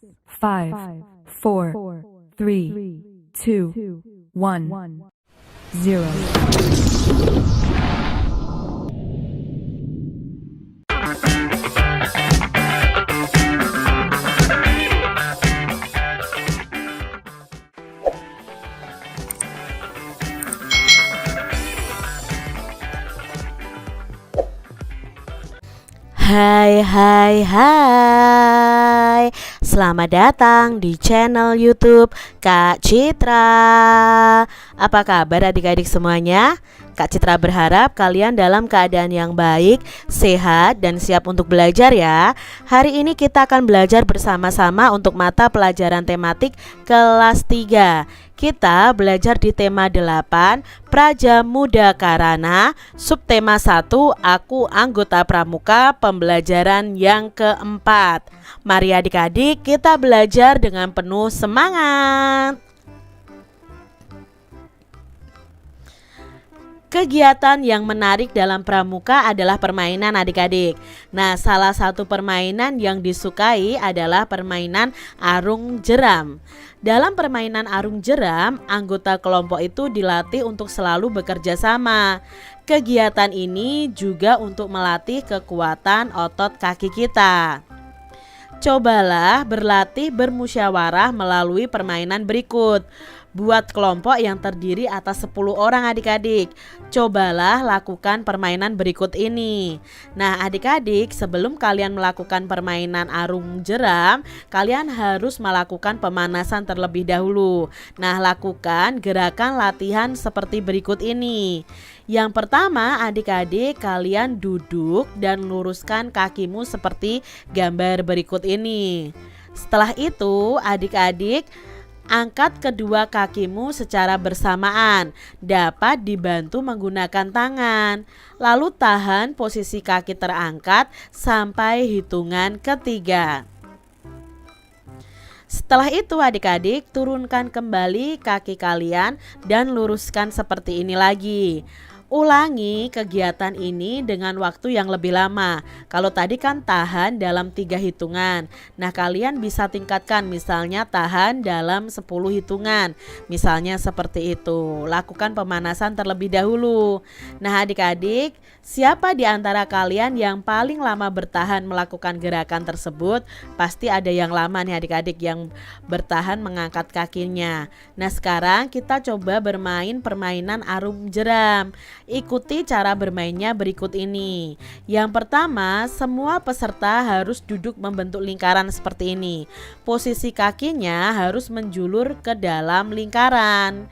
5, 4, 3, 2, 1, 0. Hai, selamat datang di channel YouTube Kak Citra. Apa kabar adik-adik semuanya? Kak Citra berharap kalian dalam keadaan yang baik, sehat, dan siap untuk belajar ya. Hari ini kita akan belajar bersama-sama untuk mata pelajaran tematik kelas 3. Kita belajar di tema 8, Praja Muda Karana, subtema 1, Aku Anggota Pramuka, pembelajaran yang keempat. Mari adik-adik kita belajar dengan penuh semangat. Kegiatan yang menarik dalam pramuka adalah permainan adik-adik. Nah, salah satu permainan yang disukai adalah permainan arung jeram. Dalam permainan arung jeram, anggota kelompok itu dilatih untuk selalu bekerja sama. Kegiatan ini juga untuk melatih kekuatan otot kaki kita. Cobalah berlatih bermusyawarah melalui permainan berikut. Buat kelompok yang terdiri atas 10 orang adik-adik. Cobalah lakukan permainan berikut ini. Nah adik-adik, sebelum kalian melakukan permainan arung jeram, kalian harus melakukan pemanasan terlebih dahulu. Nah lakukan gerakan latihan seperti berikut ini. Yang pertama adik-adik, kalian duduk dan luruskan kakimu seperti gambar berikut ini. Setelah itu adik-adik, angkat kedua kakimu secara bersamaan, dapat dibantu menggunakan tangan. Lalu tahan posisi kaki terangkat sampai hitungan ketiga. Setelah itu adik-adik, turunkan kembali kaki kalian dan luruskan seperti ini lagi. Ulangi kegiatan ini dengan waktu yang lebih lama. Kalau tadi kan tahan dalam 3 hitungan. Nah kalian bisa tingkatkan, misalnya tahan dalam 10 hitungan. Misalnya seperti itu. Lakukan pemanasan terlebih dahulu. Nah adik-adik, siapa di antara kalian yang paling lama bertahan melakukan gerakan tersebut? Pasti ada yang lama nih adik-adik yang bertahan mengangkat kakinya. Nah sekarang kita coba bermain permainan arung jeram. Ikuti cara bermainnya berikut ini. Yang pertama, semua peserta harus duduk membentuk lingkaran seperti ini. Posisi kakinya harus menjulur ke dalam lingkaran.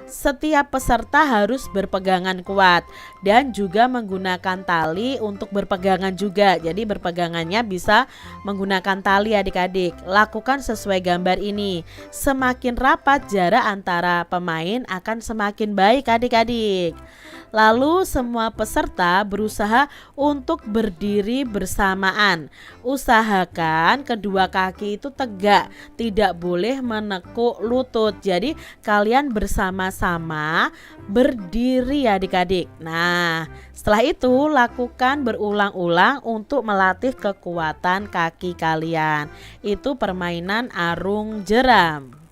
Setiap peserta harus berpegangan kuat dan juga menggunakan tali untuk berpegangan juga. Jadi berpegangannya bisa menggunakan tali adik-adik. Lakukan sesuai gambar ini. Semakin rapat jarak antara pemain akan semakin baik adik-adik. Lalu semua peserta berusaha untuk berdiri bersamaan. Usahakan kedua kaki itu tegak, tidak boleh menekuk lutut. Jadi kalian bersama-sama berdiri adik-adik. Nah, setelah itu lakukan berulang-ulang untuk melatih kekuatan kaki kalian. Itu permainan arung jeram.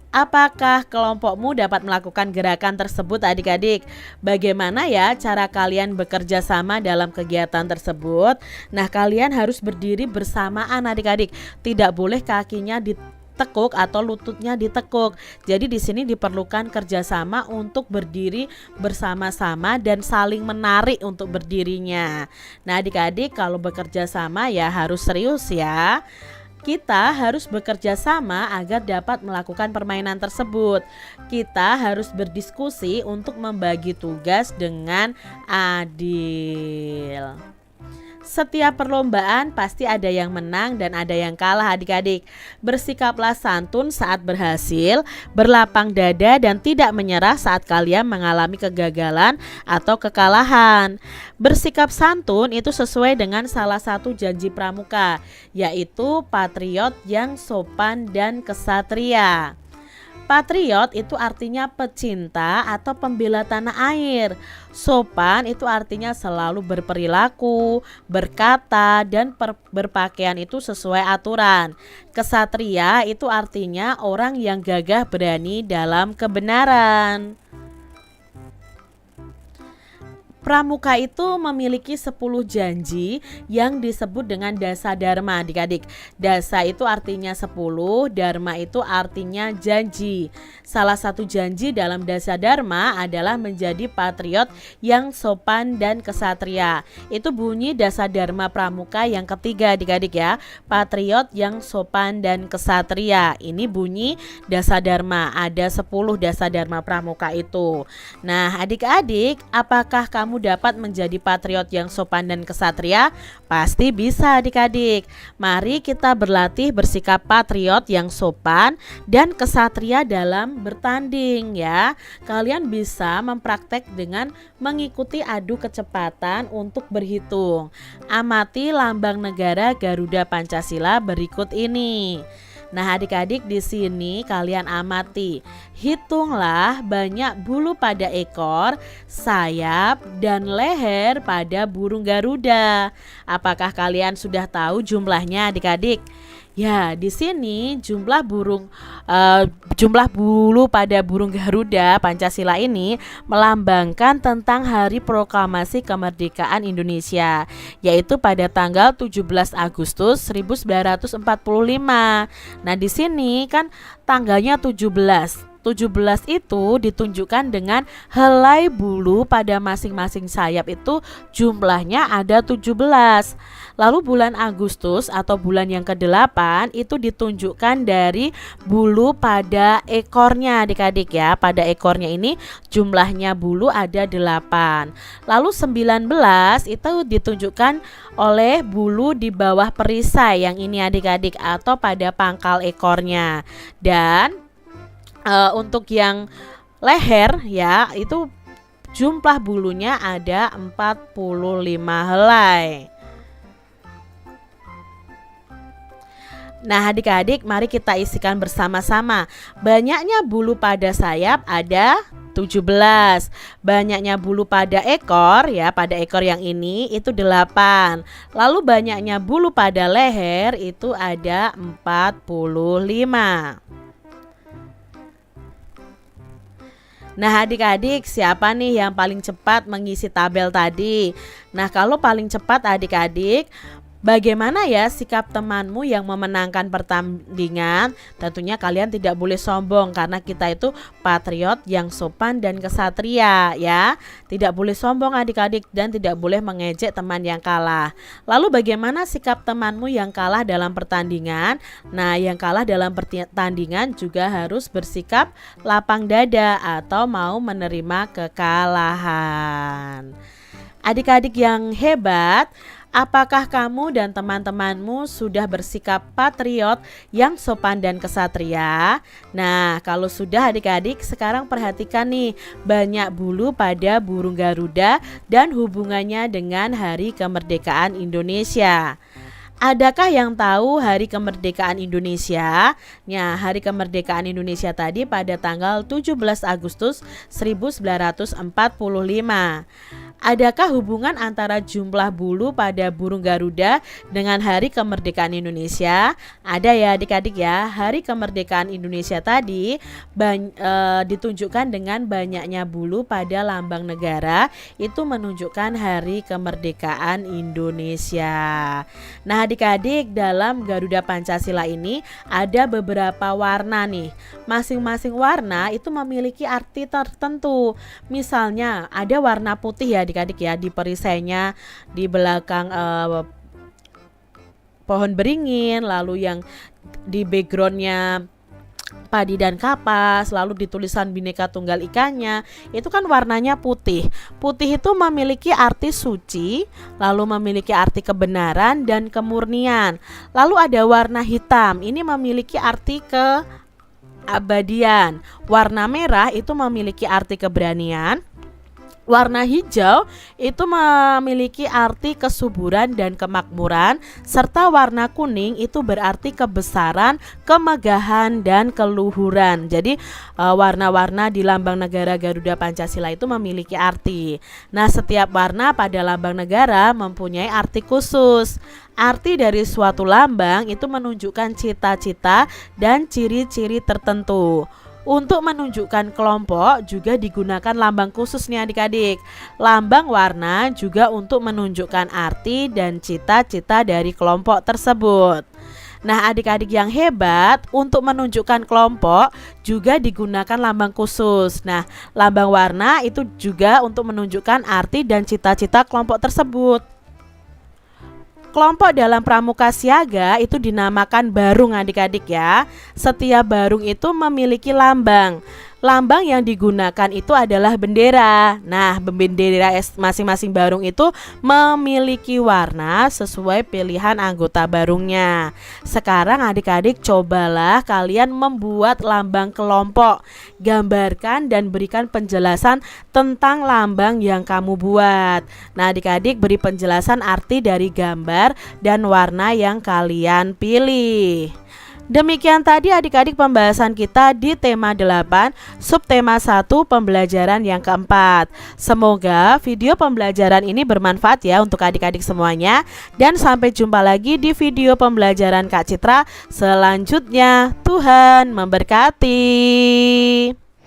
Apakah kelompokmu dapat melakukan gerakan tersebut adik-adik? Bagaimana ya cara kalian bekerja sama dalam kegiatan tersebut? Nah kalian harus berdiri bersamaan adik-adik. Tidak boleh kakinya ditekuk atau lututnya ditekuk. Jadi di sini diperlukan kerjasama untuk berdiri bersama-sama dan saling menarik untuk berdirinya. Nah adik-adik, kalau bekerja sama ya harus serius ya. Kita harus bekerja sama agar dapat melakukan permainan tersebut. Kita harus berdiskusi untuk membagi tugas dengan adil. Setiap perlombaan pasti ada yang menang dan ada yang kalah adik-adik. Bersikaplah santun saat berhasil, berlapang dada dan tidak menyerah saat kalian mengalami kegagalan atau kekalahan. Bersikap santun itu sesuai dengan salah satu janji pramuka, yaitu patriot yang sopan dan kesatria. Patriot itu artinya pecinta atau pembela tanah air. Sopan itu artinya selalu berperilaku, berkata, dan berpakaian itu sesuai aturan. Kesatria itu artinya orang yang gagah berani dalam kebenaran. Pramuka itu memiliki 10 janji yang disebut dengan dasa dharma adik-adik. Dasa itu artinya 10, dharma itu artinya janji. Salah satu janji dalam dasa dharma adalah menjadi patriot yang sopan dan kesatria. Itu bunyi dasa dharma pramuka yang ketiga adik-adik ya. Patriot yang sopan dan kesatria. Ini bunyi dasa dharma. Ada 10 dasa dharma pramuka itu. Nah adik-adik, apakah kamu dapat menjadi patriot yang sopan dan kesatria? Pasti bisa adik-adik. Mari kita berlatih bersikap patriot yang sopan dan kesatria dalam bertanding ya. Kalian bisa mempraktek dengan mengikuti adu kecepatan untuk berhitung. Amati lambang negara Garuda Pancasila berikut ini. Nah adik-adik, di sini kalian amati, hitunglah banyak bulu pada ekor, sayap, dan leher pada burung Garuda. Apakah kalian sudah tahu jumlahnya adik-adik? Ya, di sini jumlah bulu pada burung Garuda Pancasila ini melambangkan tentang Hari Proklamasi Kemerdekaan Indonesia, yaitu pada tanggal 17 Agustus 1945. Nah, di sini kan tanggalnya 17 itu ditunjukkan dengan helai bulu pada masing-masing sayap itu jumlahnya ada 17. Lalu bulan Agustus atau bulan yang ke-8 itu ditunjukkan dari bulu pada ekornya adik-adik ya. Pada ekornya ini jumlahnya bulu ada 8. Lalu 19 itu ditunjukkan oleh bulu di bawah perisai yang ini adik-adik atau pada pangkal ekornya. Dan untuk yang leher ya itu jumlah bulunya ada 45 helai. Nah adik-adik, mari kita isikan bersama-sama. Banyaknya bulu pada sayap ada 17. Banyaknya bulu pada ekor ya, pada ekor yang ini itu 8. Lalu banyaknya bulu pada leher itu ada 45. Nah adik-adik, siapa nih yang paling cepat mengisi tabel tadi? Nah kalau paling cepat adik-adik, bagaimana ya sikap temanmu yang memenangkan pertandingan? Tentunya kalian tidak boleh sombong karena kita itu patriot yang sopan dan kesatria ya. Tidak boleh sombong adik-adik dan tidak boleh mengejek teman yang kalah. Lalu bagaimana sikap temanmu yang kalah dalam pertandingan? Nah yang kalah dalam pertandingan juga harus bersikap lapang dada atau mau menerima kekalahan. Adik-adik yang hebat, apakah kamu dan teman-temanmu sudah bersikap patriot yang sopan dan kesatria? Nah, kalau sudah adik-adik, sekarang perhatikan nih, banyak bulu pada burung Garuda dan hubungannya dengan Hari Kemerdekaan Indonesia. Adakah yang tahu Hari Kemerdekaan Indonesia? Ya, Hari Kemerdekaan Indonesia tadi pada tanggal 17 Agustus 1945. Adakah hubungan antara jumlah bulu pada burung Garuda dengan Hari Kemerdekaan Indonesia? Ada ya adik-adik ya. Hari Kemerdekaan Indonesia tadi ditunjukkan dengan banyaknya bulu pada lambang negara, itu menunjukkan Hari Kemerdekaan Indonesia. Nah adik-adik, dalam Garuda Pancasila ini ada beberapa warna nih. Masing-masing warna itu memiliki arti tertentu. Misalnya ada warna putih ya adik-adik ya, di perisainya di belakang pohon beringin, lalu yang di backgroundnya padi dan kapas, lalu di tulisan Bhinneka Tunggal Ika-nya itu kan warnanya putih. Putih itu memiliki arti suci, lalu memiliki arti kebenaran dan kemurnian. Lalu ada warna hitam, ini memiliki arti keabadian. Warna merah itu memiliki arti keberanian. Warna hijau itu memiliki arti kesuburan dan kemakmuran, serta warna kuning itu berarti kebesaran, kemegahan, dan keluhuran. Jadi warna-warna di lambang negara Garuda Pancasila itu memiliki arti. Nah, setiap warna pada lambang negara mempunyai arti khusus. Arti dari suatu lambang itu menunjukkan cita-cita dan ciri-ciri tertentu. Untuk menunjukkan kelompok juga digunakan lambang khusus nih adik-adik. Lambang warna juga untuk menunjukkan arti dan cita-cita dari kelompok tersebut. Nah, adik-adik yang hebat, untuk menunjukkan kelompok juga digunakan lambang khusus. Nah, lambang warna itu juga untuk menunjukkan arti dan cita-cita kelompok tersebut. Kelompok dalam pramuka siaga itu dinamakan barung adik-adik ya. Setiap barung itu memiliki lambang. Lambang yang digunakan itu adalah bendera. Nah, bendera masing-masing barung itu memiliki warna sesuai pilihan anggota barungnya. Sekarang adik-adik cobalah kalian membuat lambang kelompok. Gambarkan dan berikan penjelasan tentang lambang yang kamu buat. Nah, adik-adik beri penjelasan arti dari gambar dan warna yang kalian pilih. Demikian tadi adik-adik pembahasan kita di tema 8, subtema 1 pembelajaran yang keempat. Semoga video pembelajaran ini bermanfaat ya untuk adik-adik semuanya. Dan sampai jumpa lagi di video pembelajaran Kak Citra selanjutnya. Tuhan memberkati.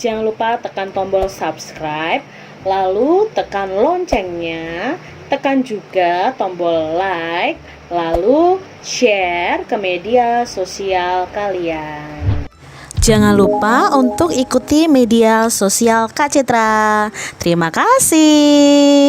Jangan lupa tekan tombol subscribe, lalu tekan loncengnya, tekan juga tombol like, lalu share ke media sosial kalian. Jangan lupa untuk ikuti media sosial Kak Citra. Terima kasih.